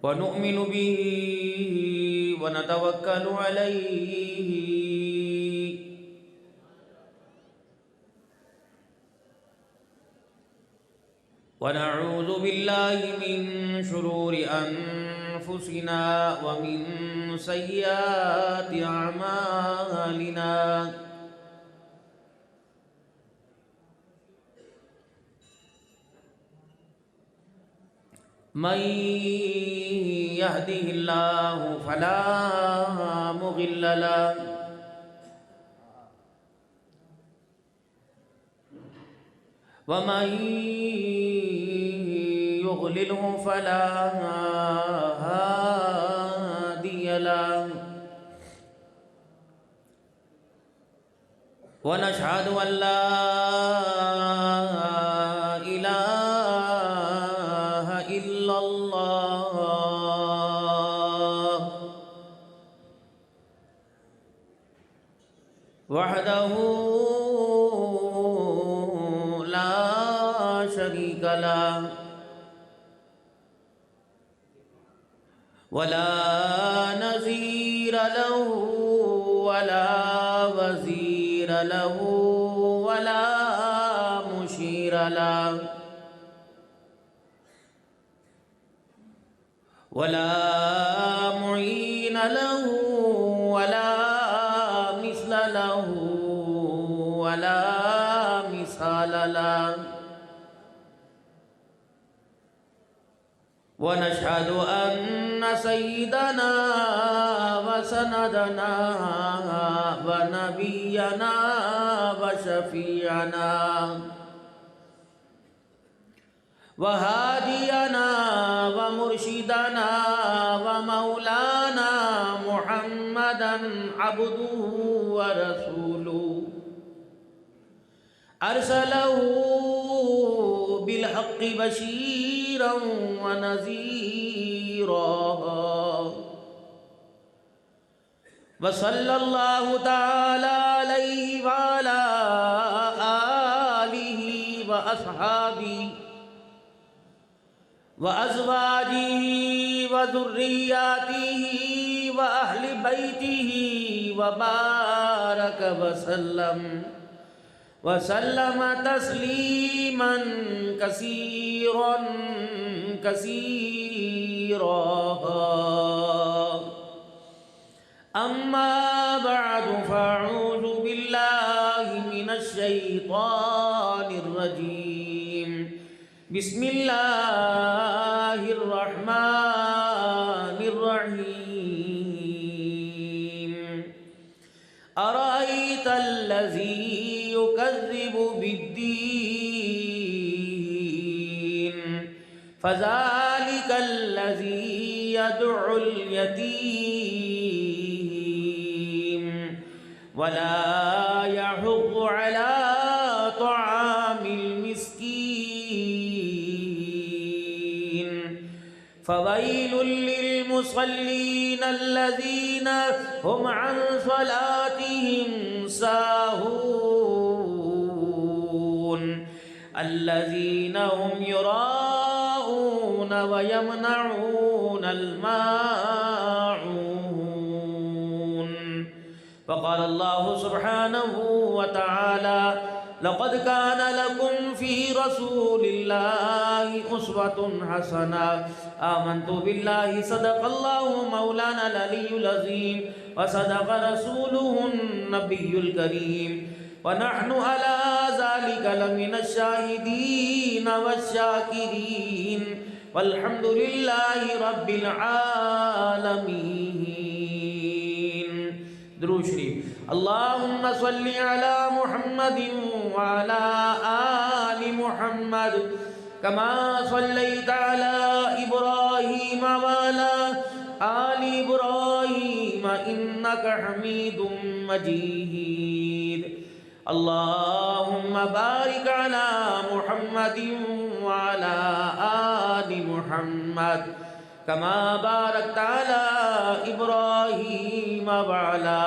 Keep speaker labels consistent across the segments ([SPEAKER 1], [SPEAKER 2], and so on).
[SPEAKER 1] ونؤمن به ونتوكل عليه ونعوذ بالله من شرور أنفسنا ومن سيئات أعمالنا من يهده الله فلا مضل له ومن يضلله فلا هادي له ونشهد أن لا إله إلا الله وحده لا شريك له ولا نظير له ولا وزير له ولا مشير له ولا معين له ولا مثل له ولا مثال له ونشهد أن سيدنا وسندنا ونبينا وشفيعنا وهادينا ومرشدنا ومولانا محمدا عبده ورسوله أرسله بالحق بشيرا ونذيرا وصلى الله تعالى عليه وعلى آله وأصحابه وأزواجه وذرياته وأهل بيته وبارك وسلم تسليما كثيرا أما بعد فأعوذ بالله من الشيطان الرجيم بسم الله الرحمن الرحيم أرأيت الذي يكذب بالدين فذلك الذي يدعو اليتيم ولا يحض على طعام المسكين فويل للمصلين الذين هم عن صلاتهم ساهون الذين هم يراءون ويمنعون الماعون وقال الله سبحانه وتعالى لقد كان لكم في رسول الله أسوة حسنة آمنت بالله صدق الله مولانا العلي العظيم وصدق رسوله النبي الكريم ونحن على ذلك لمن الشاهدين والشاكرين والحمد لله رب العالمين. درود شریف. اللهم صل على محمد وعلى آل محمد كما صليت على إبراهيم وعلى آل إبراهيم إنك حميد مجيد. اللهم بارك على محمد وعلى آل محمد كما باركت على إبراهيم وعلى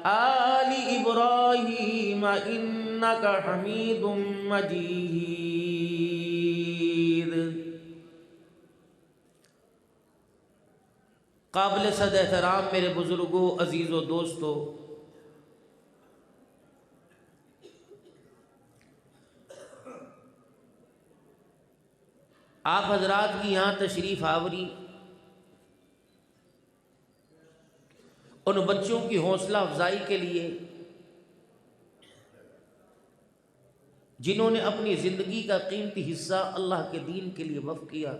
[SPEAKER 1] آل إبراهيم إنك حميد مجيد. قابل صد احترام میرے بزرگوں، عزیز و دوستو، آپ حضرات کی یہاں تشریف آوری ان بچوں کی حوصلہ افزائی کے لیے جنہوں نے اپنی زندگی کا قیمتی حصہ اللہ کے دین کے لیے وقف کیا،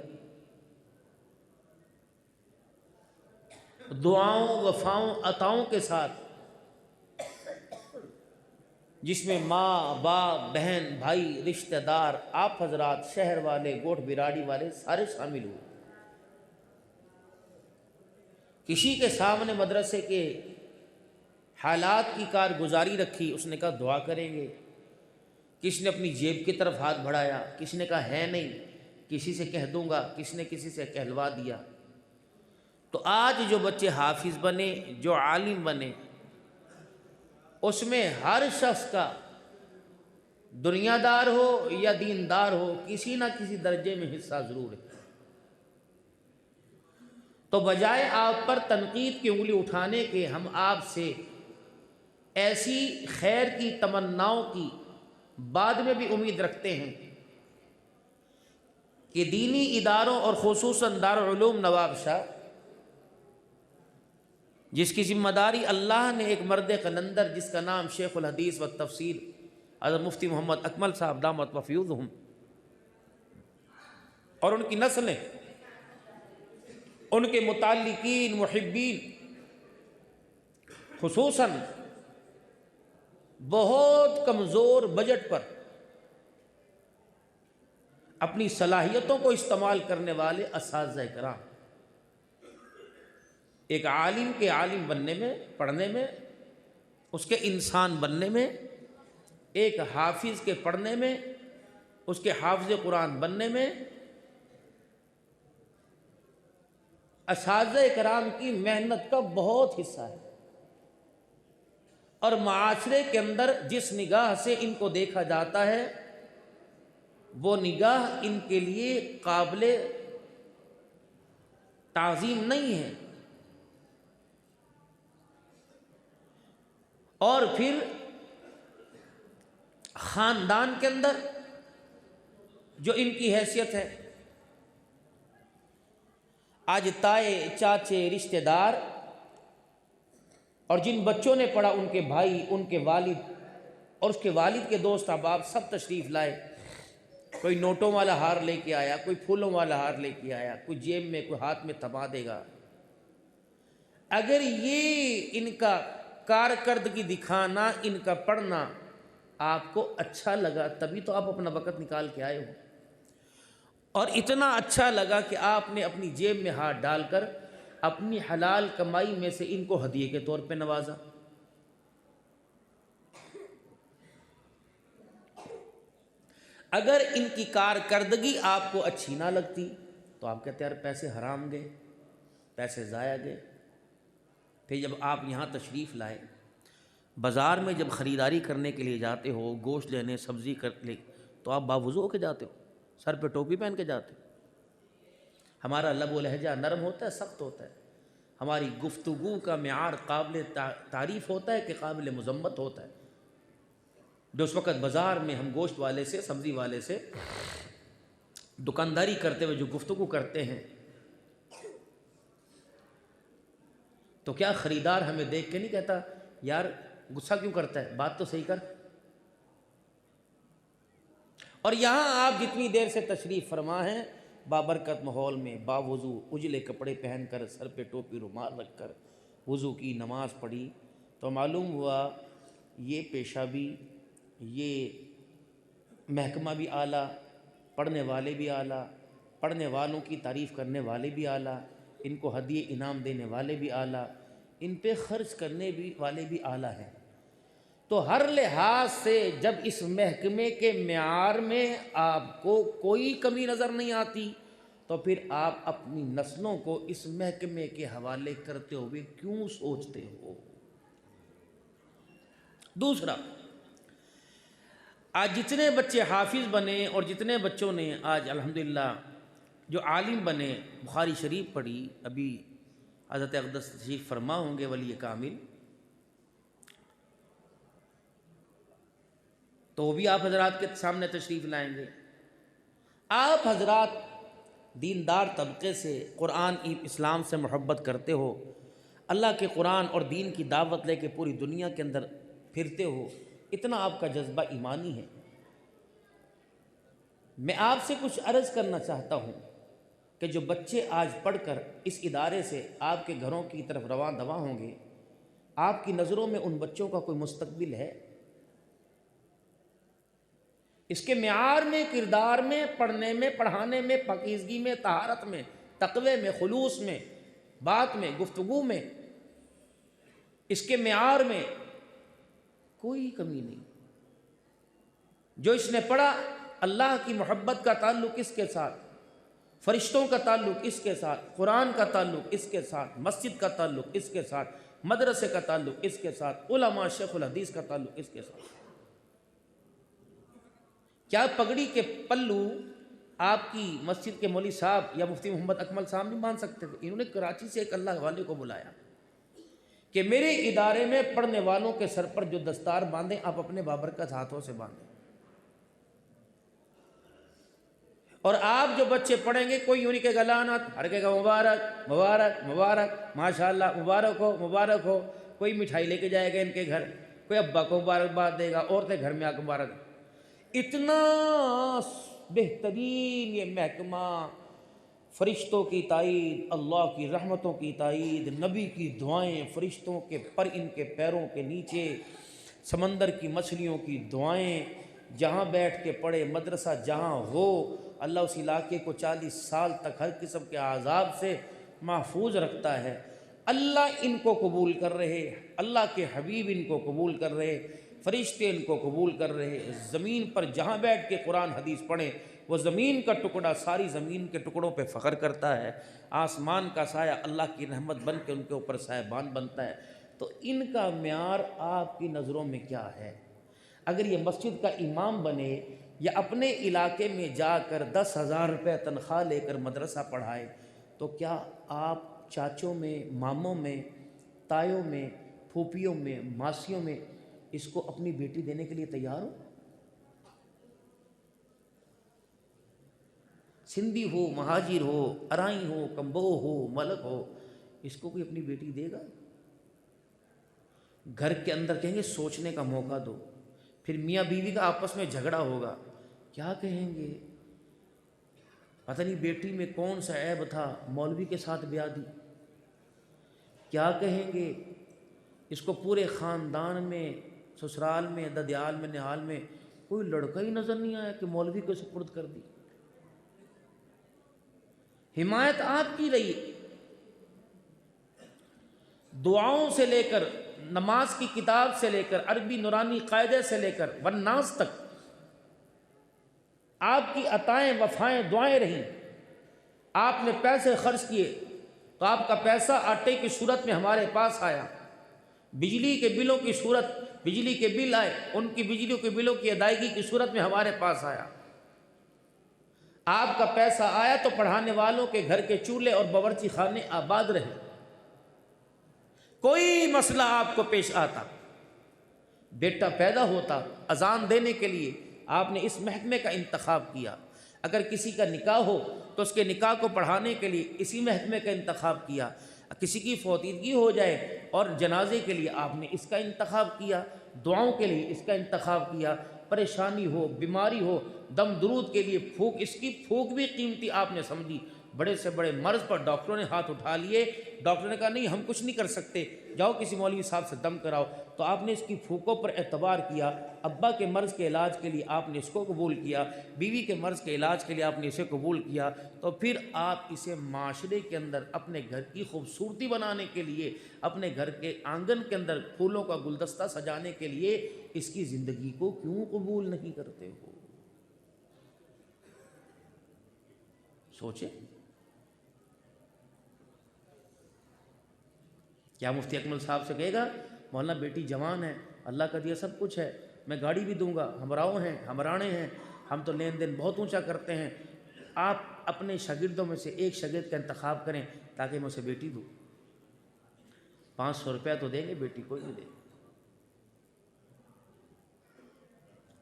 [SPEAKER 1] دعاؤں، وفاؤں، عطاؤں کے ساتھ، جس میں ماں، باپ، بہن، بھائی، رشتہ دار، آپ حضرات، شہر والے، گوٹھ براڑی والے سارے شامل ہوئے۔ کسی کے سامنے مدرسے کے حالات کی کارگزاری رکھی، اس نے کہا دعا کریں گے، کسی نے اپنی جیب کی طرف ہاتھ بڑھایا، کسی نے کہا ہے نہیں، کسی سے کہہ دوں گا، کسی نے کسی سے کہلوا دیا۔ تو آج جو بچے حافظ بنے، جو عالم بنے، اس میں ہر شخص کا دنیا دار ہو یا دیندار ہو کسی نہ کسی درجے میں حصہ ضرور ہے۔ تو بجائے آپ پر تنقید کی انگلی اٹھانے کے، ہم آپ سے ایسی خیر کی تمناؤں کی بعد میں بھی امید رکھتے ہیں کہ دینی اداروں اور خصوصاً دارالعلوم نواب شاہ، جس کی ذمہ داری اللہ نے ایک مرد قلندر جس کا نام شیخ الحدیث و تفسیر حضرت مفتی محمد اکمل صاحب دامت وفیوضہم اور ان کی نسلیں، ان کے متعلقین، محبین، خصوصاً بہت کمزور بجٹ پر اپنی صلاحیتوں کو استعمال کرنے والے اساتذہ کرام، ایک عالم کے عالم بننے میں، پڑھنے میں، اس کے انسان بننے میں، ایک حافظ کے پڑھنے میں، اس کے حافظ قرآن بننے میں اساتذہ کرام کی محنت کا بہت حصہ ہے۔ اور معاشرے کے اندر جس نگاہ سے ان کو دیکھا جاتا ہے وہ نگاہ ان کے لیے قابل تعظیم نہیں ہے۔ اور پھر خاندان کے اندر جو ان کی حیثیت ہے، آج تائے، چاچے، رشتہ دار اور جن بچوں نے پڑھا، ان کے بھائی، ان کے والد اور اس کے والد کے دوست احباب سب تشریف لائے۔ کوئی نوٹوں والا ہار لے کے آیا، کوئی پھولوں والا ہار لے کے آیا، کوئی جیب میں، کوئی ہاتھ میں تھما دے گا۔ اگر یہ ان کا کارکردگی دکھانا، ان کا پڑھنا آپ کو اچھا لگا تبھی تو آپ اپنا وقت نکال کے آئے ہو، اور اتنا اچھا لگا کہ آپ نے اپنی جیب میں ہاتھ ڈال کر اپنی حلال کمائی میں سے ان کو ہدیے کے طور پہ نوازا۔ اگر ان کی کارکردگی آپ کو اچھی نہ لگتی تو آپ کہتے ہیں یار پیسے حرام گئے، پیسے ضائع گئے۔ پھر جب آپ یہاں تشریف لائے، بازار میں جب خریداری کرنے کے لیے جاتے ہو، گوشت لینے، سبزی کر لے، تو آپ باوضو ہو کے جاتے ہو، سر پہ ٹوپی پہن کے جاتے ہو۔ ہمارا لب و لہجہ نرم ہوتا ہے، سخت ہوتا ہے، ہماری گفتگو کا معیار قابل تعریف ہوتا ہے کہ قابل مذمت ہوتا ہے۔ جو اس وقت بازار میں ہم گوشت والے سے، سبزی والے سے دکانداری کرتے ہوئے جو گفتگو کرتے ہیں، تو کیا خریدار ہمیں دیکھ کے نہیں کہتا یار غصہ کیوں کرتا ہے، بات تو صحیح کر؟ اور یہاں آپ جتنی دیر سے تشریف فرما ہیں، بابرکت ماحول میں، باوضو، اجلے کپڑے پہن کر، سر پہ ٹوپی رومال رکھ کر وضو کی، نماز پڑھی، تو معلوم ہوا یہ پیشہ بھی، یہ محکمہ بھی اعلیٰ، پڑھنے والے بھی اعلیٰ، پڑھنے والوں کی تعریف کرنے والے بھی اعلیٰ، ان کو ہدیے انعام دینے والے بھی اعلیٰ، ان پہ خرچ کرنے بھی والے بھی اعلیٰ ہیں۔ تو ہر لحاظ سے جب اس محکمے کے معیار میں آپ کو کوئی کمی نظر نہیں آتی تو پھر آپ اپنی نسلوں کو اس محکمے کے حوالے کرتے ہوئے کیوں سوچتے ہو؟ دوسرا، آج جتنے بچے حافظ بنے اور جتنے بچوں نے آج الحمدللہ جو عالم بنے، بخاری شریف پڑھی، ابھی حضرت اقدس تشریف فرما ہوں گے ولی کامل، تو وہ بھی آپ حضرات کے سامنے تشریف لائیں گے۔ آپ حضرات دیندار طبقے سے، قرآن اسلام سے محبت کرتے ہو، اللہ کے قرآن اور دین کی دعوت لے کے پوری دنیا کے اندر پھرتے ہو، اتنا آپ کا جذبہ ایمانی ہے۔ میں آپ سے کچھ عرض کرنا چاہتا ہوں کہ جو بچے آج پڑھ کر اس ادارے سے آپ کے گھروں کی طرف رواں دواں ہوں گے، آپ کی نظروں میں ان بچوں کا کوئی مستقبل ہے؟ اس کے معیار میں، کردار میں، پڑھنے میں، پڑھانے میں، پاکیزگی میں، طہارت میں، تقوی میں، خلوص میں، بات میں، گفتگو میں، اس کے معیار میں کوئی کمی نہیں۔ جو اس نے پڑھا، اللہ کی محبت کا تعلق اس کے ساتھ، فرشتوں کا تعلق اس کے ساتھ، قرآن کا تعلق اس کے ساتھ، مسجد کا تعلق اس کے ساتھ، مدرسے کا تعلق اس کے ساتھ، علماء شیخ الحدیث کا تعلق اس کے ساتھ۔ کیا پگڑی کے پلو آپ کی مسجد کے مولوی صاحب یا مفتی محمد اکمل صاحب نہیں باندھ سکتے تھے؟ انہوں نے کراچی سے ایک اللہ والے کو بلایا کہ میرے ادارے میں پڑھنے والوں کے سر پر جو دستار باندھیں آپ اپنے بابرکت ہاتھوں سے باندھیں، اور آپ جو بچے پڑھیں گے کوئی یوں نہیں کہے گا لعنت، ہر کہے گا مبارک مبارک مبارک، ماشاءاللہ مبارک ہو مبارک ہو۔ کوئی مٹھائی لے کے جائے گا ان کے گھر، کوئی ابا کو مبارکباد دے گا، عورتیں گھر میں آ کے مبارک۔ اتنا بہترین یہ محکمہ، فرشتوں کی تائید، اللہ کی رحمتوں کی تائید، نبی کی دعائیں، فرشتوں کے پر ان کے پیروں کے نیچے، سمندر کی مچھلیوں کی دعائیں، جہاں بیٹھ کے پڑھے، مدرسہ جہاں ہو، اللہ اس علاقے کو 40 سال تک ہر قسم کے عذاب سے محفوظ رکھتا ہے۔ اللہ ان کو قبول کر رہے، اللہ کے حبیب ان کو قبول کر رہے، فرشتے ان کو قبول کر رہے۔ زمین پر جہاں بیٹھ کے قرآن حدیث پڑھیں، وہ زمین کا ٹکڑا ساری زمین کے ٹکڑوں پہ فخر کرتا ہے، آسمان کا سایہ اللہ کی رحمت بن کے ان کے اوپر سایبان بنتا ہے۔ تو ان کا معیار آپ کی نظروں میں کیا ہے؟ اگر یہ مسجد کا امام بنے یا اپنے علاقے میں جا کر 10,000 روپے تنخواہ لے کر مدرسہ پڑھائے، تو کیا آپ چاچوں میں، ماموں میں، تایوں میں، پھوپھیوں میں، ماسیوں میں اس کو اپنی بیٹی دینے کے لیے تیار ہو؟ سندھی ہو، مہاجر ہو، ارائی ہو، کمبو ہو، ملک ہو، اس کو کوئی اپنی بیٹی دے گا؟ گھر کے اندر کہیں گے سوچنے کا موقع دو، پھر میاں بیوی کا آپس میں جھگڑا ہوگا، کیا کہیں گے؟ پتہ نہیں بیٹی میں کون سا عیب تھا، مولوی کے ساتھ بیاہ دی۔ کیا کہیں گے؟ اس کو پورے خاندان میں، سسرال میں، ددیال میں، نہال میں کوئی لڑکا ہی نظر نہیں آیا کہ مولوی کو سپرد کر دی۔ حمایت آپ کی رہی، دعاؤں سے لے کر، نماز کی کتاب سے لے کر، عربی نورانی قاعدے سے لے کر والناس تک آپ کی عطائیں، وفائیں، دعائیں رہیں۔ آپ نے پیسے خرچ کیے تو آپ کا پیسہ آٹے کی صورت میں ہمارے پاس آیا، بجلی کے بلوں کی صورت، بجلی کے بل آئے، ان کی بجلی کے بلوں کی ادائیگی کی صورت میں ہمارے پاس آیا۔ آپ کا پیسہ آیا تو پڑھانے والوں کے گھر کے چولہے اور باورچی خانے آباد رہے، کوئی مسئلہ آپ کو پیش آتا، بیٹا پیدا ہوتا، اذان دینے کے لیے آپ نے اس محکمے کا انتخاب کیا، اگر کسی کا نکاح ہو تو اس کے نکاح کو پڑھانے کے لیے اسی محکمے کا انتخاب کیا، کسی کی فوتیدگی ہو جائے اور جنازے کے لیے آپ نے اس کا انتخاب کیا، دعاؤں کے لیے اس کا انتخاب کیا، پریشانی ہو، بیماری ہو، دم درود کے لیے پھونک، اس کی پھونک بھی قیمتی آپ نے سمجھی۔ بڑے سے بڑے مرض پر ڈاکٹروں نے ہاتھ اٹھا لیے، ڈاکٹر نے کہا نہیں ہم کچھ نہیں کر سکتے، جاؤ کسی مولوی صاحب سے دم کراؤ، تو آپ نے اس کی پھونکوں پر اعتبار کیا۔ ابا کے مرض کے علاج کے لیے آپ نے اس کو قبول کیا، بیوی کے مرض کے علاج کے لیے آپ نے اسے قبول کیا، تو پھر آپ اسے معاشرے کے اندر اپنے گھر کی خوبصورتی بنانے کے لیے، اپنے گھر کے آنگن کے اندر پھولوں کا گلدستہ سجانے کے لیے اس کی زندگی کو کیوں قبول نہیں کرتے ہو؟ سوچیں۔ کیا مفتی اکمل صاحب سے کہے گا مولانا بیٹی جوان ہے، اللہ کا دیا سب کچھ ہے، میں گاڑی بھی دوں گا، ہمراؤ ہیں، ہمرانے ہیں، ہم تو لین دین بہت اونچا کرتے ہیں، آپ اپنے شاگردوں میں سے ایک شاگرد کا انتخاب کریں تاکہ میں اسے بیٹی دوں؟ 500 روپیہ تو دیں گے بیٹی، کوئی نہیں دے گا۔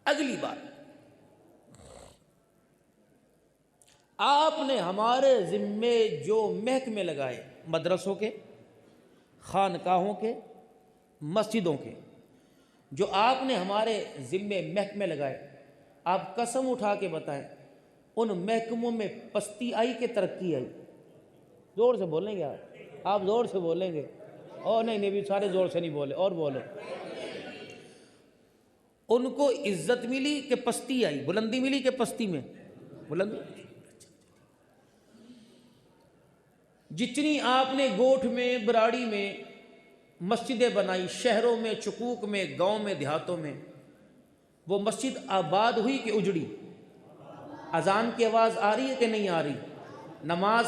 [SPEAKER 1] اگلی بات، آپ نے ہمارے ذمے جو محکمے لگائے، مدرسوں کے، خانقاہوں کے، مسجدوں کے، جو آپ نے ہمارے ذمے محکمے لگائے، آپ قسم اٹھا کے بتائیں ان محکموں میں پستی آئی کہ ترقی آئی؟ زور سے بولیں گے آپ زور سے بولیں گے؟ اور نہیں بھی سارے زور سے نہیں بولے، اور بولے۔ ان کو عزت ملی کہ پستی آئی؟ بلندی ملی کہ پستی میں؟ بلندی۔ جتنی آپ نے گوٹھ میں، براڑی میں مسجدیں بنائی، شہروں میں، چکوک میں، گاؤں میں، دیہاتوں میں، وہ مسجد آباد ہوئی کہ اجڑی؟ اذان کی آواز آ رہی ہے کہ نہیں آ رہی؟ نماز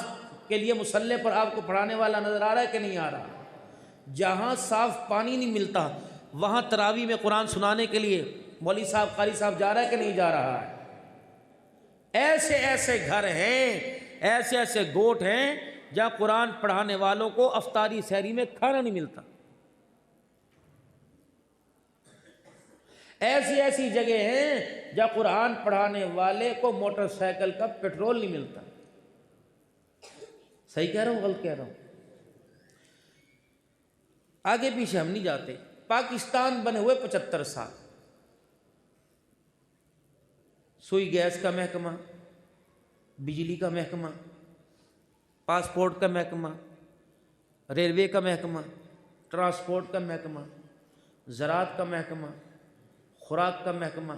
[SPEAKER 1] کے لیے مصلی پر آپ کو پڑھانے والا نظر آ رہا ہے کہ نہیں آ رہا؟ جہاں صاف پانی نہیں ملتا وہاں تراویح میں قرآن سنانے کے لیے مولوی صاحب، قاری صاحب جا رہا ہے کہ نہیں جا رہا ہے؟ ایسے ایسے گھر ہیں، ایسے ایسے گوٹھ ہیں جہاں قرآن پڑھانے والوں کو افطاری سحری میں کھانا نہیں ملتا۔ ایسی ایسی جگہ ہیں جہاں قرآن پڑھانے والے کو موٹر سائیکل کا پیٹرول نہیں ملتا۔ صحیح کہہ رہا ہوں غلط کہہ رہا ہوں؟ آگے پیچھے ہم نہیں جاتے۔ پاکستان بنے ہوئے 75 سال، سوئی گیس کا محکمہ، بجلی کا محکمہ، پاسپورٹ کا محکمہ، ریلوے کا محکمہ، ٹرانسپورٹ کا محکمہ، زراعت کا محکمہ، خوراک کا محکمہ،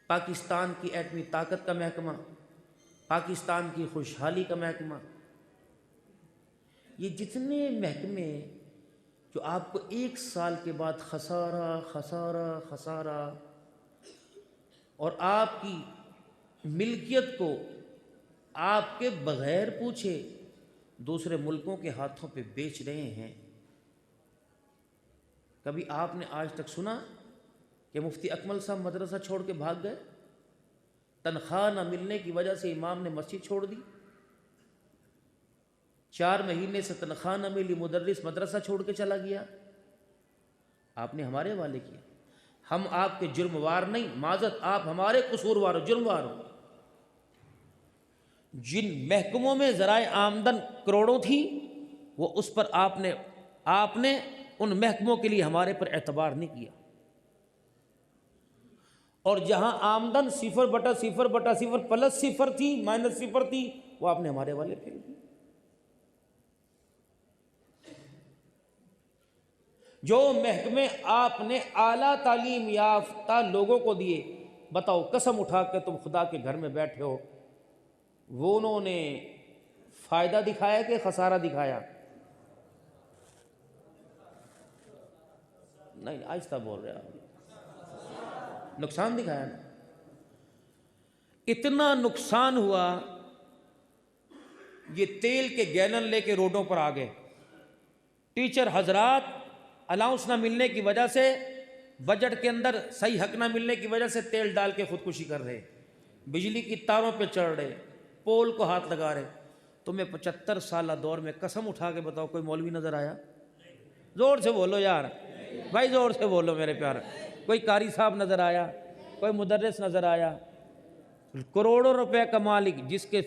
[SPEAKER 1] پاکستان کی ایٹمی طاقت کا محکمہ، پاکستان کی خوشحالی کا محکمہ، یہ جتنے محکمے جو آپ کو 1 سال کے بعد خسارہ خسارہ خسارہ، اور آپ کی ملکیت کو آپ کے بغیر پوچھے دوسرے ملکوں کے ہاتھوں پہ بیچ رہے ہیں۔ کبھی آپ نے آج تک سنا کہ مفتی اکمل صاحب مدرسہ چھوڑ کے بھاگ گئے؟ تنخواہ نہ ملنے کی وجہ سے امام نے مسجد چھوڑ دی، 4 مہینے سے تنخواہ نہ ملی، مدرس مدرسہ چھوڑ کے چلا گیا۔ آپ نے ہمارے حوالے کیا۔ ہم آپ کے جرموار نہیں، معذرت، آپ ہمارے قصوروار ہو، جرموار ہو۔ جن محکموں میں ذرائع آمدن کروڑوں تھی، وہ اس پر آپ نے ان محکموں کے لیے ہمارے پر اعتبار نہیں کیا، اور جہاں آمدن 0/0/0 پلس 0 تھی، -0 تھی، وہ آپ نے ہمارے والے پھیل دی۔ جو محکمے آپ نے اعلیٰ تعلیم یافتہ لوگوں کو دیے، بتاؤ قسم اٹھا کے تم خدا کے گھر میں بیٹھے ہو، وہ انہوں نے فائدہ دکھایا کہ خسارہ دکھایا؟ نہیں، آہستہ بول رہے آپ، نقصان دکھایا نا۔ اتنا نقصان ہوا، یہ تیل کے گیلن لے کے روڈوں پر آ گئے۔ ٹیچر حضرات الاؤنس نہ ملنے کی وجہ سے، بجٹ کے اندر صحیح حق نہ ملنے کی وجہ سے تیل ڈال کے خودکشی کر رہے، بجلی کی تاروں پہ چڑھ رہے، پول کو ہاتھ لگا رہے۔ تمہیں 75 سالہ دور میں قسم اٹھا کے بتاؤ کوئی مولوی نظر آیا؟ زور سے بولو یار بھائی، زور سے بولو میرے پیار۔ کوئی قاری صاحب نظر آیا؟ کوئی مدرس نظر آیا؟ کروڑوں روپے کا مالک، جس کے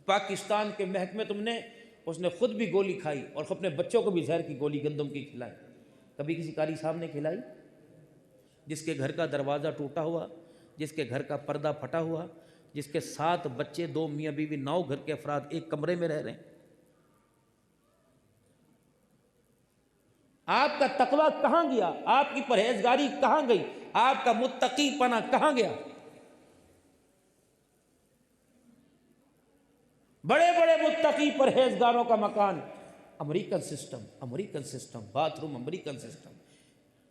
[SPEAKER 1] پاکستان کے محکمے تم نے، اس نے خود بھی گولی کھائی اور اپنے بچوں کو بھی زہر کی گولی گندم کی کھلائی۔ کبھی کسی قاری صاحب نے کھلائی؟ جس کے گھر کا دروازہ ٹوٹا ہوا، جس کے گھر کا پردہ پھٹا ہوا، جس کے 7 بچے، 2 میاں بیوی، 9 گھر کے افراد ایک کمرے میں رہ رہے ہیں۔ آپ کا تقویٰ کہاں گیا؟ آپ کی پرہیزگاری کہاں گئی؟ آپ کا متقی پنا کہاں گیا؟ بڑے بڑے متقی پرہیزگاروں کا مکان American system, bath room American system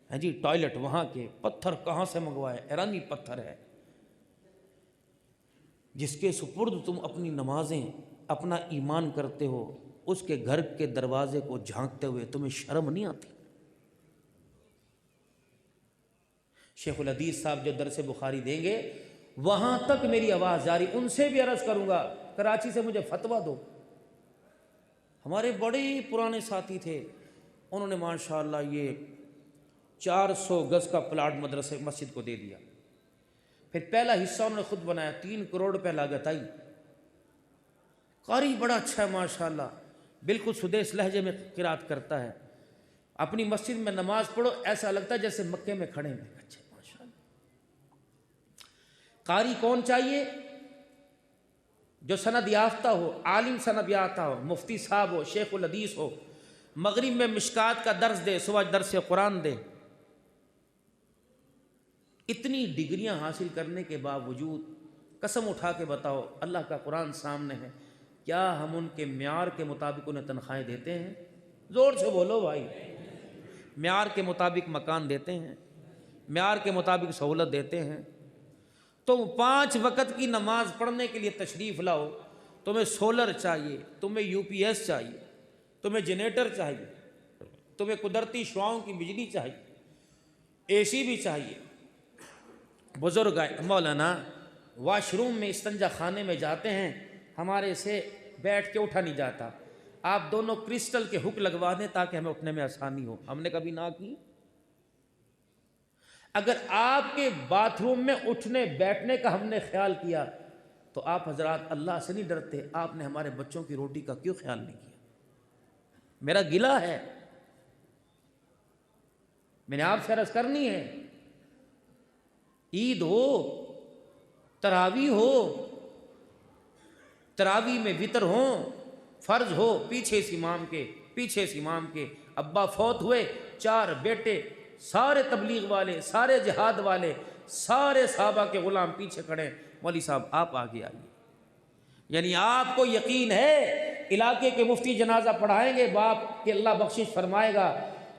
[SPEAKER 1] ہے جی، ٹوائلٹ وہاں کے، پتھر کہاں سے منگوائے؟ ایرانی پتھر ہے۔ جس کے سپرد تم اپنی نمازیں، اپنا ایمان کرتے ہو، اس کے گھر کے دروازے کو جھانکتے ہوئے تمہیں شرم نہیں آتی؟ شیخ الحدیث صاحب جو درس بخاری دیں گے، وہاں تک میری آواز جاری، ان سے بھی عرض کروں گا کراچی سے مجھے فتویٰ دو، ہمارے بڑے پرانے ساتھی تھے، انہوں نے ماشاءاللہ یہ 400 گز کا پلاٹ مدرسے مسجد کو دے دیا۔ پھر پہلا حصہ انہوں نے خود بنایا، 3 کروڑ روپے لاگت آئی۔ قاری بڑا اچھا ہے ماشاءاللہ، بالکل سدیس لہجے میں قرات کرتا ہے۔ اپنی مسجد میں نماز پڑھو ایسا لگتا ہے جیسے مکے میں کھڑے ہیں۔ اچھا ماشاءاللہ۔ قاری کون چاہیے؟ جو سند یافتہ ہو، عالم سند یافتہ ہو، مفتی صاحب ہو، شیخ الحدیث ہو، مغرب میں مشکات کا درس دے، صبح درس قرآن دے۔ اتنی ڈگریاں حاصل کرنے کے باوجود قسم اٹھا کے بتاؤ، اللہ کا قرآن سامنے ہے، کیا ہم ان کے معیار کے مطابق انہیں تنخواہیں دیتے ہیں؟ زور سے بولو بھائی۔ معیار کے مطابق مکان دیتے ہیں، معیار کے مطابق سہولت دیتے ہیں؟ تم 5 وقت کی نماز پڑھنے کے لیے تشریف لاؤ، تمہیں سولر چاہیے، تمہیں یو پی ایس چاہیے، تمہیں جنریٹر چاہیے، تمہیں قدرتی شعاؤں کی بجلی چاہیے، اے سی بھی چاہیے۔ بزرگ مولانا واش روم میں استنجا خانے میں جاتے ہیں، ہمارے سے بیٹھ کے اٹھا نہیں جاتا، آپ دونوں کرسٹل کے ہک لگوا دیں تاکہ ہمیں اٹھنے میں آسانی ہو۔ ہم نے کبھی نہ کی؟ اگر آپ کے باتھ روم میں اٹھنے بیٹھنے کا ہم نے خیال کیا تو آپ حضرات اللہ سے نہیں ڈرتے؟ آپ نے ہمارے بچوں کی روٹی کا کیوں خیال نہیں کیا؟ میرا گلہ ہے، میں نے آپ سے عرض کرنی ہے۔ عید ہو، تراویح ہو، تراویح میں وتر ہوں، فرض ہو، پیچھے سے امام کے ابا فوت ہوئے، 4 بیٹے، سارے تبلیغ والے، سارے جہاد والے، سارے صحابہ کے غلام پیچھے کھڑے، مولوی صاحب آپ آگے آئیے۔ یعنی آپ کو یقین ہے علاقے کے مفتی جنازہ پڑھائیں گے، باپ کہ اللہ بخشش فرمائے گا،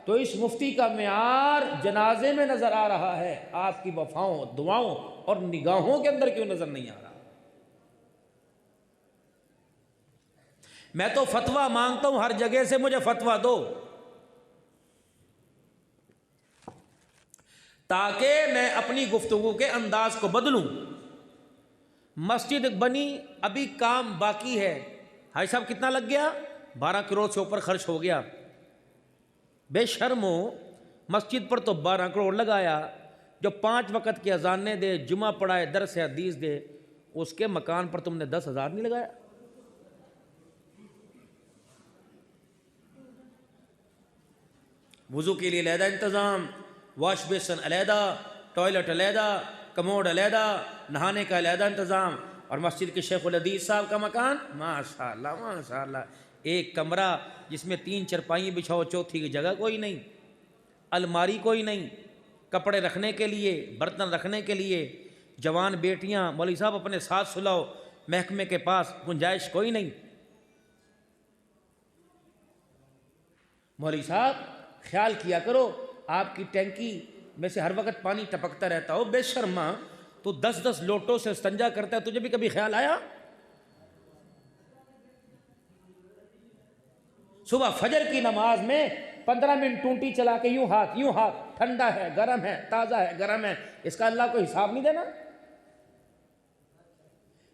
[SPEAKER 1] تو اس مفتی کا معیار جنازے میں نظر آ رہا ہے، آپ کی وفاؤں، دعاؤں اور نگاہوں کے اندر کیوں نظر نہیں آ رہا؟ میں تو فتویٰ مانگتا ہوں ہر جگہ سے، مجھے فتویٰ دو تاکہ میں اپنی گفتگو کے انداز کو بدلوں۔ مسجد بنی، ابھی کام باقی ہے۔ حاجی صاحب کتنا لگ گیا؟ 12 کروڑ سے اوپر خرچ ہو گیا۔ بے شرمو، مسجد پر تو 12 کروڑ لگایا، جو 5 وقت کی اذانیں دے، جمعہ پڑھائے، درس حدیث دے، اس کے مکان پر تم نے 10,000 نہیں لگایا؟ وضو کے لیے علیحدہ انتظام، واش بیسن علیحدہ، ٹوائلٹ علیحدہ، کموڈ علیحدہ، نہانے کا علیحدہ انتظام۔ اور مسجد کے شیخ الحدیث صاحب کا مکان ماشاءاللہ ماشاءاللہ، ایک کمرہ جس میں 3 چرپائیں بچھاؤ، چوتھی کی جگہ کوئی نہیں، الماری کوئی نہیں، کپڑے رکھنے کے لیے، برتن رکھنے کے لیے، جوان بیٹیاں مولوی صاحب اپنے ساتھ سلاؤ، محکمے کے پاس گنجائش کوئی نہیں۔ مولوی صاحب خیال کیا کرو، آپ کی ٹینکی میں سے ہر وقت پانی ٹپکتا رہتا ہو، بے شرما، تو 10 لوٹوں سے استنجا کرتا ہے، تجھے بھی کبھی خیال آیا؟ صبح فجر کی نماز میں 15 منٹ ٹونٹی چلا کے یوں ہاتھ، ٹھنڈا ہے، گرم ہے، تازہ ہے، گرم ہے، اس کا اللہ کو حساب نہیں دینا؟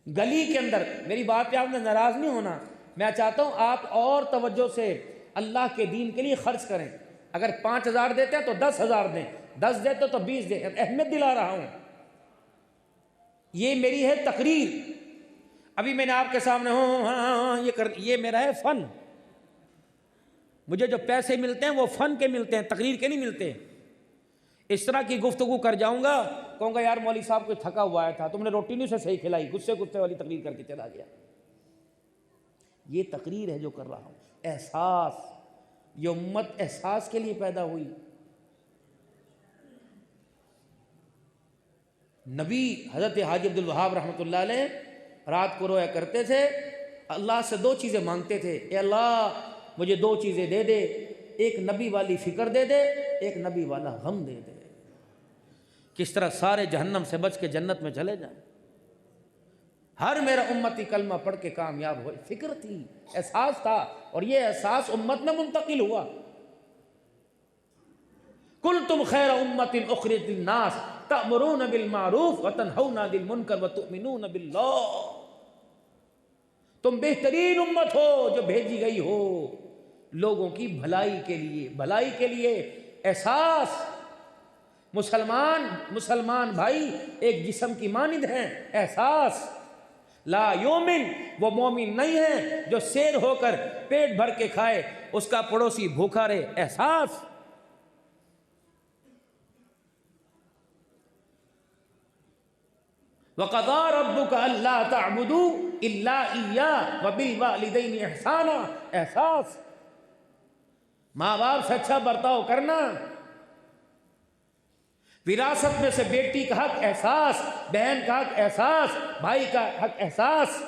[SPEAKER 1] گلی کے اندر، میری بات پہ آپ نے ناراض نہیں ہونا، میں چاہتا ہوں آپ اور توجہ سے اللہ کے دین کے لیے خرچ کریں۔ اگر 5,000 دیتے ہیں تو 10,000 دیں، 10 دیتے تو 20 دیں، اہمیت دلا رہا ہوں۔ یہ میری ہے تقریر، ابھی میں نے آپ کے سامنے یہ میرا ہے فن۔ مجھے جو پیسے ملتے ہیں وہ فن کے ملتے ہیں، تقریر کے نہیں ملتے۔ اس طرح کی گفتگو کر جاؤں گا، کہوں گا یار مولوی صاحب کوئی تھکا ہوا تھا، تم نے روٹی نہیں اسے صحیح کھلائی، غصے والی تقریر کر کے چلا گیا۔ یہ تقریر ہے جو کر رہا ہوں، احساس، یہ امت احساس کے لیے پیدا ہوئی۔ نبی حضرت حاجی عبدالوہاب رحمۃ اللہ علیہ رات کو رویا کرتے تھے، اللہ سے 2 چیزیں مانگتے تھے، اے اللہ مجھے 2 چیزیں دے دے، ایک نبی والی فکر دے دے، ایک نبی والا غم دے دے، کس طرح سارے جہنم سے بچ کے جنت میں چلے جائیں۔ ہر میرا امتی کلمہ پڑھ کے کامیاب ہوئے، فکر تھی، احساس تھا، اور یہ احساس امت میں منتقل ہوا۔ کنتم خیر امت اخرجت للناس تأمرون بالمعروف وتنہون عن المنکر وتؤمنون باللہ۔ تم بہترین امت ہو جو بھیجی گئی ہو لوگوں کی بھلائی کے لیے احساس۔ مسلمان بھائی ایک جسم کی مانند ہیں، احساس۔ لا یومن، وہ مومن نہیں ہے جو سیر ہو کر پیٹ بھر کے کھائے اس کا پڑوسی بھوکا رہے، احساس۔ وَقَضَىٰ رَبُّكَ أَلَّا تَعْبُدُوا إِلَّا إِيَّاهُ وَبِالْوَالِدَيْنِ إِحْسَانًا، احساس۔ ماں باپ سے اچھا برتاؤ کرنا، وراثت میں سے بیٹی کا حق احساس، بہن کا حق احساس، بھائی کا حق احساس۔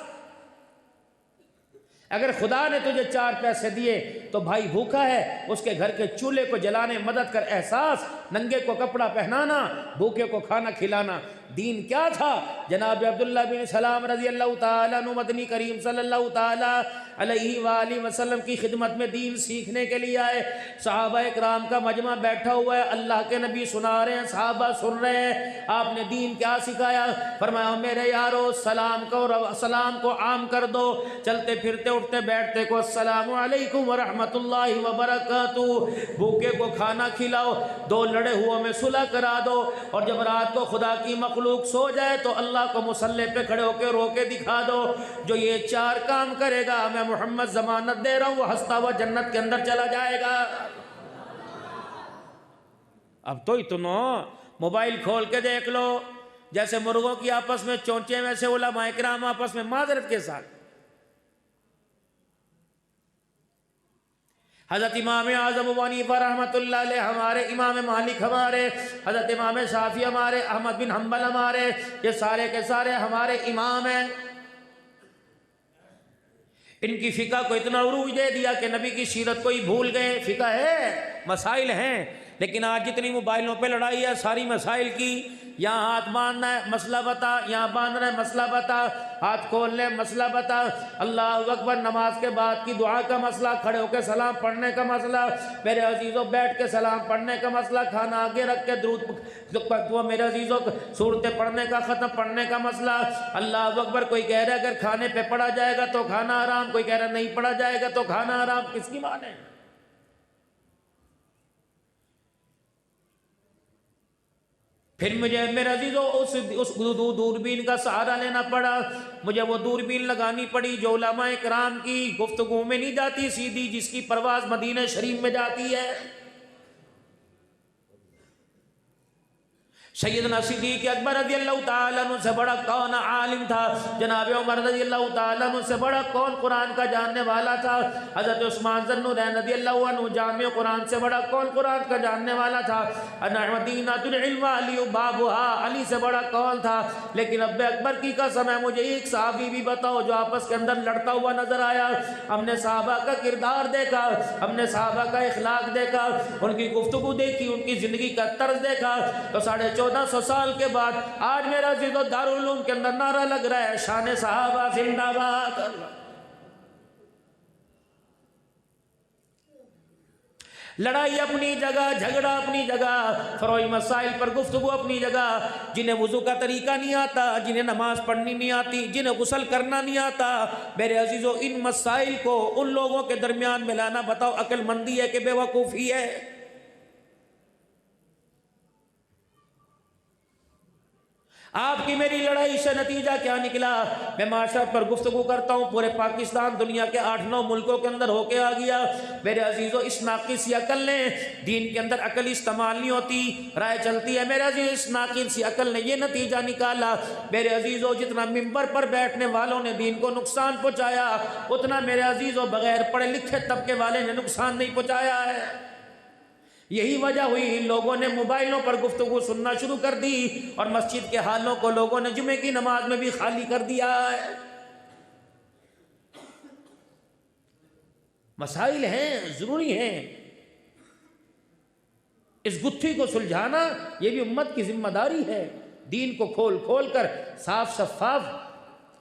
[SPEAKER 1] اگر خدا نے تجھے 4 پیسے دیے تو بھائی بھوکا ہے، اس کے گھر کے چولہے کو جلانے مدد کر، احساس۔ ننگے کو کپڑا پہنانا، بھوکے کو کھانا کھلانا۔ دین کیا تھا؟ جناب عبداللہ بن سلام رضی اللہ تعالیٰ عنہ مدنی کریم صلی اللہ تعالیٰ علیہ وآلہ وسلم کی خدمت میں دین سیکھنے کے لیے آئے۔ صحابہ اکرام کا مجمع بیٹھا ہوا ہے، اللہ کے نبی سنا رہے ہیں، صحابہ سن رہے ہیں۔ آپ نے دین کیا سکھایا؟ فرمایا میرے یارو سلام کو عام کر دو، چلتے پھرتے اٹھتے بیٹھتے کو السلام علیکم ورحمۃ اللہ وبرکاتہ، بھوکے کو کھانا کھلاؤ، 2 لڑے ہوا میں صلح کرا دو، اور جب رات کو خدا کی مخلوق سو جائے تو اللہ کو مصلی پہ کھڑے ہو کے رو کے دکھا دو، جو یہ 4 کام کرے گا میں محمد ضمانت دے رہا ہوں وہ ہنستا ہوا جنت کے اندر چلا جائے گا۔ اب تو اتنا موبائل کھول کے دیکھ لو، جیسے مرغوں کی آپس میں چونچے، ویسے علماء کرام آپس میں معذرت کے ساتھ۔ حضرت امام اعظم ابو حنیفہ رحمۃ اللہ علیہ ہمارے، امام مالک ہمارے، حضرت امام شافعی ہمارے، احمد بن حنبل ہمارے، یہ سارے کے سارے ہمارے امام ہیں۔ ان کی فقہ کو اتنا عروج دے دیا کہ نبی کی سیرت کو ہی بھول گئے۔ فقہ ہے، مسائل ہیں، لیکن آج جتنی موبائلوں پہ لڑائی ہے ساری مسائل کی، یہاں ہاتھ باندھنا ہے مسئلہ بتا، یہاں باندھنا ہے مسئلہ بتا، ہاتھ کھولنے ہے مسئلہ بتا، اللہ اکبر، نماز کے بعد کی دعا کا مسئلہ، کھڑے ہو کے سلام پڑھنے کا مسئلہ، میرے عزیزوں بیٹھ کے سلام پڑھنے کا مسئلہ، کھانا آگے رکھ کے درود میرے عزیزوں صورتیں پڑھنے کا، ختم پڑھنے کا مسئلہ، اللہ اکبر۔ کوئی کہہ رہا ہے اگر کھانے پہ پڑھا جائے گا تو کھانا حرام، کوئی کہہ رہا ہے نہیں پڑھا جائے گا تو کھانا حرام، کس کی مانے؟ پھر مجھے میرے عزیزوں اس دوربین کا سہارا لینا پڑا، مجھے وہ دوربین لگانی پڑی جو علماء کرام کی گفتگو میں نہیں جاتی سیدھی، جس کی پرواز مدینہ شریف میں جاتی ہے۔ سیدنا صدیق اکبر رضی اللہ تعالیٰ عنہ سے بڑا کون عالم تھا؟ جناب عمر رضی اللہ تعالیٰ عنہ سے بڑا کون قرآن کا جاننے والا تھا؟ حضرت عثمان ذو النورین رضی اللہ عنہ جامع قرآن سے بڑا کون قرآن کا جاننے والا تھا؟ مدینہ العلم علی بابها، علی سے بڑا کون تھا؟ لیکن اب اکبر کی قسم ہے مجھے ایک صحابی بھی بتاؤ جو آپس کے اندر لڑتا ہوا نظر آیا۔ ہم نے صحابہ کا کردار دیکھا، ہم نے صحابہ کا اخلاق دیکھا، ان کی گفتگو دیکھی، ان کی زندگی کا طرز دیکھا، تو 1450 سال کے بعد آج میرا عزیزو دارالعلوم کے اندر نعرہ لگ رہا ہے شان صحابہ زندہ باد۔ لڑائی اپنی جگہ، جھگڑا اپنی جگہ، فروعی مسائل پر گفتگو اپنی جگہ۔ جنہیں وضو کا طریقہ نہیں آتا، جنہیں نماز پڑھنی نہیں آتی، جنہیں غسل کرنا نہیں آتا، میرے عزیزو ان مسائل کو ان لوگوں کے درمیان میں لانا بتاؤ عقل مندی ہے کہ بے وقوفی ہے؟ آپ کی میری لڑائی سے نتیجہ کیا نکلا؟ میں معاشرت پر گفتگو کرتا ہوں، پورے پاکستان دنیا کے 8-9 ملکوں کے اندر ہو کے آ گیا۔ میرے عزیزو اس ناقص عقل نے، دین کے اندر عقل استعمال نہیں ہوتی، رائے چلتی ہے، میرے عزیز اس ناقص عقل نے یہ نتیجہ نکالا، میرے عزیزو جتنا ممبر پر بیٹھنے والوں نے دین کو نقصان پہنچایا، اتنا میرے عزیزو بغیر پڑھے لکھے طبقے والے نے نقصان نہیں پہنچایا ہے۔ یہی وجہ ہوئی ان لوگوں نے موبائلوں پر گفتگو سننا شروع کر دی، اور مسجد کے حالوں کو لوگوں نے جمعے کی نماز میں بھی خالی کر دیا ہے۔ مسائل ہیں، ضروری ہیں، اس گتھی کو سلجھانا یہ بھی امت کی ذمہ داری ہے۔ دین کو کھول کھول کر صاف شفاف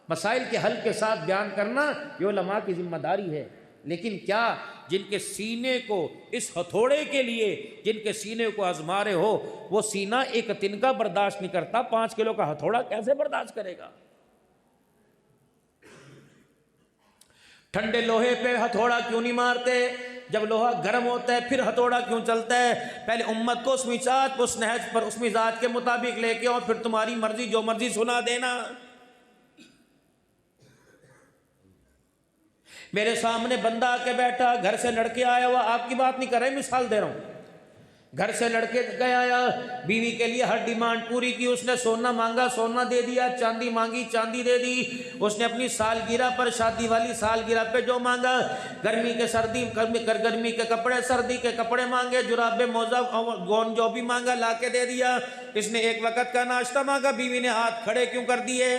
[SPEAKER 1] مسائل کے حل کے ساتھ بیان کرنا یہ علماء کی ذمہ داری ہے۔ لیکن کیا جن کے سینے کو اس ہتھوڑے کے لیے جن کے سینے کو آزما رہے ہو، وہ سینہ ایک تنکا برداشت نہیں کرتا، 5 کلو کا ہتھوڑا کیسے برداشت کرے گا؟ ٹھنڈے لوہے پہ ہتھوڑا کیوں نہیں مارتے؟ جب لوہا گرم ہوتا ہے پھر ہتھوڑا کیوں چلتا ہے؟ پہلے امت کو اس مزاج پر، اس نہج پر، اس مزاج کے مطابق لے کے آؤ، پھر تمہاری مرضی جو مرضی سنا دینا۔ میرے سامنے بندہ آ کے بیٹھا، گھر سے لڑکے آیا ہوا، آپ کی بات نہیں کر رہے، مثال دے رہا ہوں۔ گھر سے لڑکے گیا آیا، بیوی کے لیے ہر ڈیمانڈ پوری کی، اس نے سونا مانگا سونا دے دیا، چاندی مانگی چاندی دے دی، اس نے اپنی سالگرہ پر، شادی والی سالگرہ پہ جو مانگا، گرمی کے کپڑے، سردی کے کپڑے مانگے، جرابے، موزہ، گون جو بھی مانگا لا کے دے دیا۔ اس نے ایک وقت کا ناشتہ مانگا، بیوی نے ہاتھ کھڑے کیوں کر دیے؟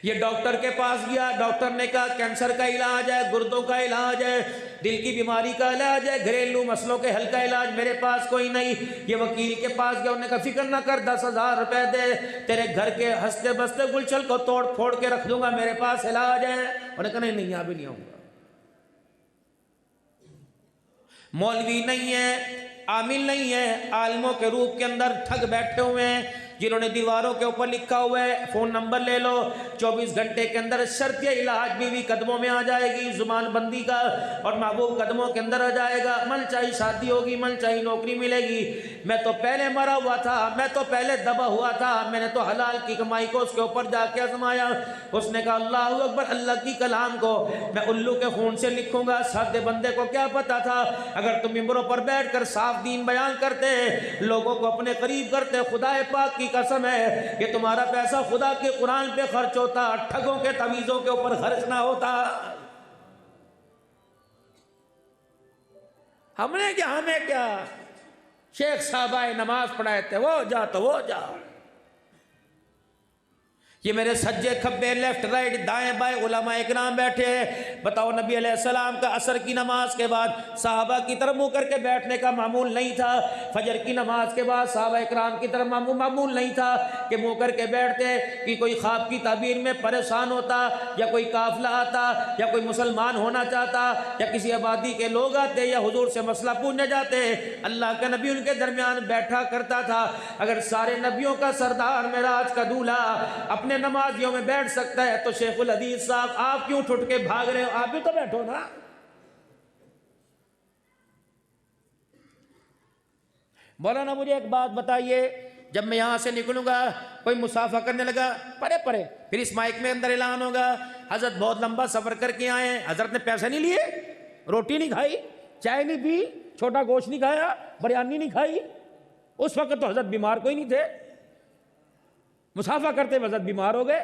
[SPEAKER 1] یہ ڈاکٹر کے پاس گیا، ڈاکٹر نے کہا کینسر کا علاج ہے، گردوں کا علاج ہے، دل کی بیماری کا علاج ہے، گھریلو مسئلوں کے حل کا علاج میرے پاس کوئی نہیں۔ یہ وکیل کے پاس گیا، انہوں نے کہا فکر نہ کر، 10,000 روپے دے، تیرے گھر کے ہنستے بستے گلچل کو توڑ پھوڑ کے رکھ دوں گا، میرے پاس علاج ہے۔ انہوں نے کہا نہیں یہاں بھی نہیں آؤں گا۔ مولوی نہیں ہے، عامل نہیں ہے، عالموں کے روپ کے اندر ٹھگ بیٹھے ہوئے ہیں، جنہوں نے دیواروں کے اوپر لکھا ہوا ہے، فون نمبر لے لو، 24 گھنٹے کے اندر شرط یہ علاج بیوی قدموں میں آ جائے گی، زبان بندی کا، اور محبوب قدموں کے اندر آ جائے گا، من چاہی شادی ہوگی، من چاہی نوکری ملے گی۔ میں تو پہلے مرا ہوا تھا، میں تو پہلے دبا ہوا تھا، میں نے تو حلال کی کمائی کو اس کے اوپر جا کے آزمایا۔ اس نے کہا اللہ اکبر، اللہ کی کلام کو میں الو کے خون سے لکھوں گا۔ سادے بندے کو کیا پتا تھا، اگر تم ممبروں پر بیٹھ کر صاف دین بیان کرتے، لوگوں کو اپنے قریب کرتے، خدا پاک کی قسم ہے کہ تمہارا پیسہ خدا کے قرآن پہ خرچ ہوتا، ٹھگوں کے تعویذوں کے اوپر خرچ نہ ہوتا۔ ہمیں کیا شیخ صاحب آئے نماز پڑھائے تھے، وہ جا تو وہ جا۔ یہ میرے سجے کھبے، لیفٹ رائٹ دائیں بائیں علماء اکرام بیٹھے ہیں۔ بتاؤ نبی علیہ السلام کا عصر کی نماز کے بعد صحابہ کی طرف منہ کر کے بیٹھنے کا معمول نہیں تھا، فجر کی نماز کے بعد صحابہ اکرام کی طرف معمول نہیں تھا کہ منہ کر کے بیٹھتے، کہ کوئی خواب کی تعبیر میں پریشان ہوتا، یا کوئی قافلہ آتا، یا کوئی مسلمان ہونا چاہتا، یا کسی آبادی کے لوگ آتے، یا حضور سے مسئلہ پوچھنے جاتے، اللہ کا نبی ان کے درمیان بیٹھا کرتا تھا۔ اگر سارے نبیوں کا سردار معراج کا دولہا اپنے نمازیوں میں بیٹھ سکتا ہے تو شیخ الحدیث صاحب آپ کیوں ٹھٹ کے بھاگ رہے ہو؟ آپ بھی تو بیٹھو نا۔ مولانا مجھے ایک بات بتائیے، جب میں یہاں سے نکلوں گا کوئی مسافہ کرنے لگا پڑے پھر اس مائک میں اندر اعلان ہوگا حضرت بہت لمبا سفر کر کے آئے ہیں، حضرت نے پیسے نہیں لیے، روٹی نہیں کھائی، چائے نہیں پی، چھوٹا گوشت نہیں کھایا، بریانی نہیں کھائی۔ اس وقت تو حضرت بیمار کوئی نہیں تھے، مسافہ کرتے وقت بیمار ہو گئے۔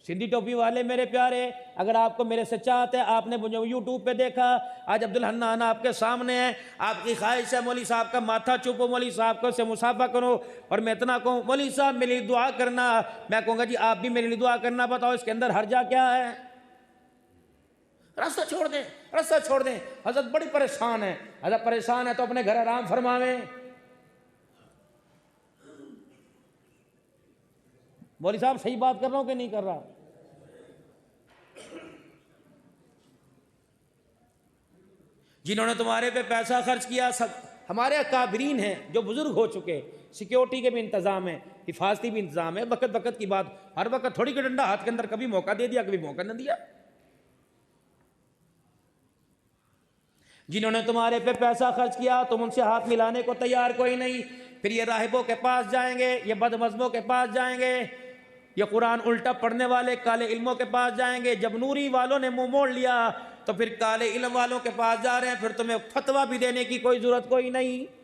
[SPEAKER 1] سندھی ٹوپی والے میرے پیارے، اگر آپ کو میرے سے چاہتے ہیں، آپ نے مجھے یوٹیوب پہ دیکھا، آج عبدالحنان آپ کے سامنے ہے، آپ کی خواہش ہے مولوی صاحب کا ماتھا چوپو، مولوی صاحب کو سے مسافہ کرو، اور میں اتنا کہوں مولوی صاحب میرے لیے دعا کرنا، میں کہوں گا جی آپ بھی میرے لیے دعا کرنا، بتاؤ اس کے اندر حرجہ کیا ہے؟ راستہ چھوڑ دیں، راستہ چھوڑ دیں۔ حضرت بڑی پریشان ہے، حضرت پریشان ہے تو اپنے گھر آرام فرماویں۔ مولوی صاحب صحیح بات کر رہا ہوں کہ نہیں کر رہا؟ جنہوں نے تمہارے پہ پیسہ خرچ کیا سب ہمارے اکابرین ہیں جو بزرگ ہو چکے، سیکیورٹی کے بھی انتظام ہے، حفاظتی بھی انتظام ہے، وقت وقت کی بات، ہر وقت تھوڑی کہ ڈنڈا ہاتھ کے اندر کبھی موقع دے دیا کبھی موقع نہ دیا۔ جنہوں نے تمہارے پہ پیسہ خرچ کیا تم ان سے ہاتھ ملانے کو تیار کوئی نہیں، پھر یہ راہبوں کے پاس جائیں گے، یہ بد مذہبوں کے پاس جائیں گے، یہ قرآن الٹا پڑھنے والے کالے علموں کے پاس جائیں گے۔ جب نوری والوں نے منہ موڑ لیا تو پھر کالے علم والوں کے پاس جا رہے ہیں، پھر تمہیں فتویٰ بھی دینے کی کوئی ضرورت کوئی نہیں۔